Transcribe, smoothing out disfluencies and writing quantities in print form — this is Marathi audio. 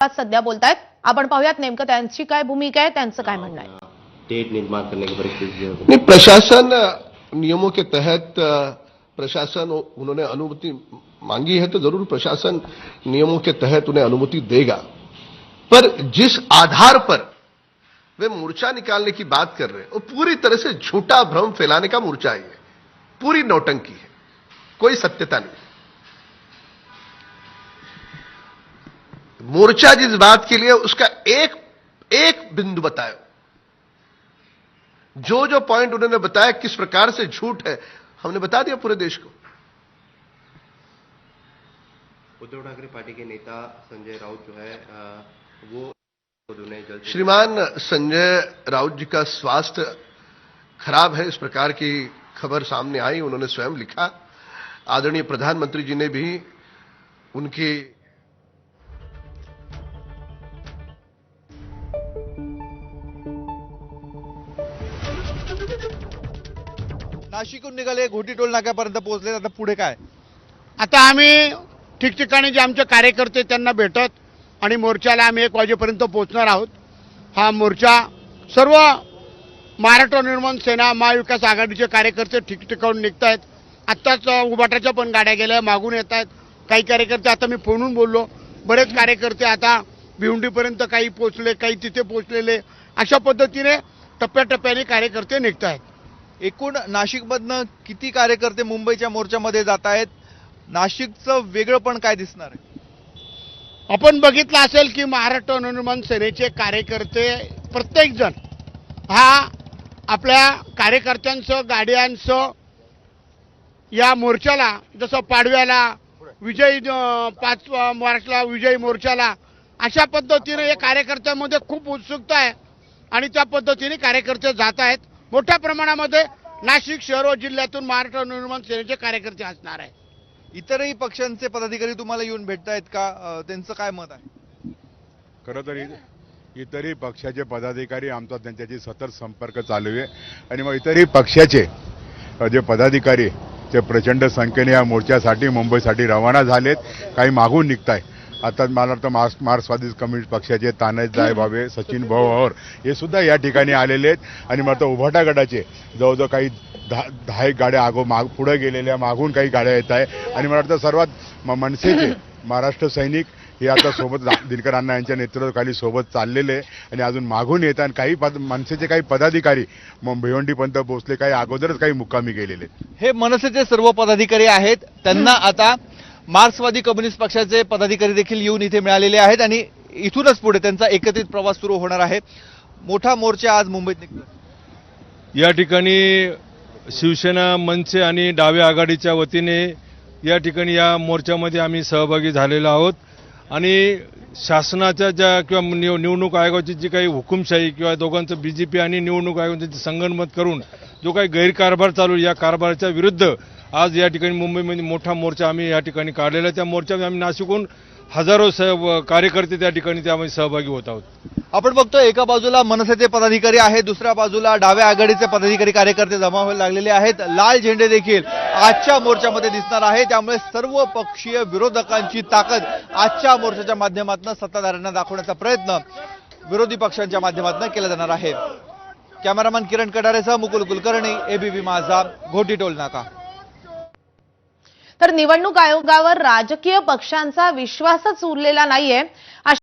सध्या बोलतायत। आपण पाहूयात नेमकं त्यांची काय भूमिका आहे, त्यांचं काय म्हणणं आहे। टेट निर्माण करने की परिस्थिति नहीं, प्रशासन नियमों के तहत प्रशासन उन्होंने अनुमति मांगी है तो जरूर प्रशासन नियमों के तहत उन्हें अनुमति देगा। पर जिस आधार पर वे मोर्चा निकालने की बात कर रहे हैं वो पूरी तरह से झूठा भ्रम फैलाने का मोर्चा है, पूरी नौटंकी है, कोई सत्यता नहीं। मोर्चा जिस बात के लिए उसका एक एक बिंदु बताया, जो जो पॉइंट उन्होंने बताया किस प्रकार से झूठ है हमने बता दिया पूरे देश को। उद्धव ठाकरे पार्टी के नेता संजय राउत जो है वो श्रीमान संजय राउत जी का स्वास्थ्य खराब है, इस प्रकार की खबर सामने आई, उन्होंने स्वयं लिखा। आदरणीय प्रधानमंत्री जी ने भी उनकी नाशिकहून निघाले, घोटी टोल नाक्यापर्यंत पोहोचले, आता पुढे काय? आता आम्ही ठिकठिकाणी जे आमचे कार्यकर्ते त्यांना भेटत आणि मोर्चाला आम्ही 1 वाजेपर्यंत पोहोचणार आहोत। हा मोर्चा सर्व महाराष्ट्र निर्माण सेना महाविकास आघाडीचे कार्यकर्ते ठिकठिकाणून निघत आहेत। आत्ताच उभाटाच्या पण गाड्या गेल्या, मागून येत आहेत काही कार्यकर्ते। आता मी फोनवरून बोललो, बरेच कार्यकर्ते आता भिवंडीपर्यंत काही पोहोचले, काही तिथे पोहोचलेले, अशा पद्धतीने टप्प्याटप्प्याने कार्यकर्ते निघत आहेत। एकूण नाशिकमधनं किती कार्यकर्ते मुंबईच्या मोर्चामध्ये जात आहेत? नाशिकचं वेगळंपण काय दिसणार आहे? आपण बघितलं असेल की महाराष्ट्र नवनिर्माण सेनेचे कार्यकर्ते प्रत्येक जण हा आपल्या कार्यकर्त्यांचं गाड्यांचं या मोर्चाला, जसं पाडव्याला विजय 5 मार्चला विजय मोर्चाला, अशा पद्धतीने या कार्यकर्त्यांमध्ये खूप उत्सुकता आहे आणि त्या पद्धतीने कार्यकर्ते जात आहेत। मोठ्या प्रमाणामध्ये नाशिक शहर व जिल्ह्यातून महाराष्ट्र नवनिर्माण सेनेचे कार्यकर्ते असणार आहे। इतरही पक्षांचे पदाधिकारी तुम्हाला येऊन भेटतायत का? त्यांचं काय मत आहे? खरं तर इतरही पक्षाचे पदाधिकारी आमचा त्यांच्याशी सतत संपर्क चालू आहे आणि मग इतरही पक्षाचे जे पदाधिकारी ते प्रचंड संख्येने या मोर्चासाठी मुंबईसाठी रवाना झालेत, काही मागून निघताय। आता मला वाटतं मार्क्सवादी कम्युनिस्ट पक्षाचे तानाजी भावे, सचिन भाऊ हे सुद्धा या ठिकाणी आलेले आहेत आणि मला वाटतं उभाटा गटाचे जवळजवळ काही 10 गाड्या पुढे गेलेल्या, मागून काही गाड्या येत आहे आणि मला वाटतं सर्वात मनसेचे महाराष्ट्र सैनिक हे आता सोबत दिनकर अण्णा यांच्या नेतृत्वाखाली सोबत चाललेले आहे आणि अजून मागून येत आणि काही मनसेचे काही पदाधिकारी भिवंडीपर्यंत पोहोचले, काही अगोदरच काही मुक्कामी गेलेले। हे मनसेचे सर्व पदाधिकारी आहेत, त्यांना आता मार्क्सवादी कम्युनिस्ट पक्षाचे पदाधिकारी देखील येऊन इथे मिळालेले आहेत आणि इथूनच पुढे त्यांचा एकत्रित प्रवास सुरू होणार आहे। मोठा मोर्चा आज मुंबईत निघतो। या ठिकाणी शिवसेना, मनसे आणि डाव्या आघाडीच्या वतीने या ठिकाणी या मोर्चामध्ये आम्ही सहभागी झालेलो आहोत आणि शासनाच्या ज्या किंवा निवडणूक आयोगाची जी काही हुकुमशाही किंवा दोघांचं बीजेपी आणि निवडणूक आयोगाचे संगनमत करून जो काही गैरकारभार चालू या कारभाराच्या विरुद्ध आज या ठिकाणी मुंबईमध्ये मोठा मोर्चा आम्ही या ठिकाणी काढलेला आहे। त्या मोर्चामध्ये आम्ही नाशिकहून हजारो कार्यकर्ते त्या ठिकाणी त्यामध्ये सहभागी होत आहोत। आपण बघतो एका बाजूला मनसेचे पदाधिकारी आहेत, दुसऱ्या बाजूला डाव्या आघाडीचे पदाधिकारी कार्यकर्ते जमा व्हायला लागलेले आहेत। लाल झेंडे देखील आजच्या मोर्चामध्ये दिसणार आहे, त्यामुळे सर्व पक्षीय विरोधकांची ताकद आजच्या मोर्चाच्या माध्यमातून सत्ताधाऱ्यांना दाखवण्याचा प्रयत्न विरोधी पक्षांच्या माध्यमातून केला जाणार आहे। कॅमेरामॅन किरण कडारेसह मुकुल कुलकर्णी, एबीपी माझा, घोटी टोल नाका। तर निवडणूक आयोगावर राजकीय पक्षांचा विश्वासच उरलेला नाहीये।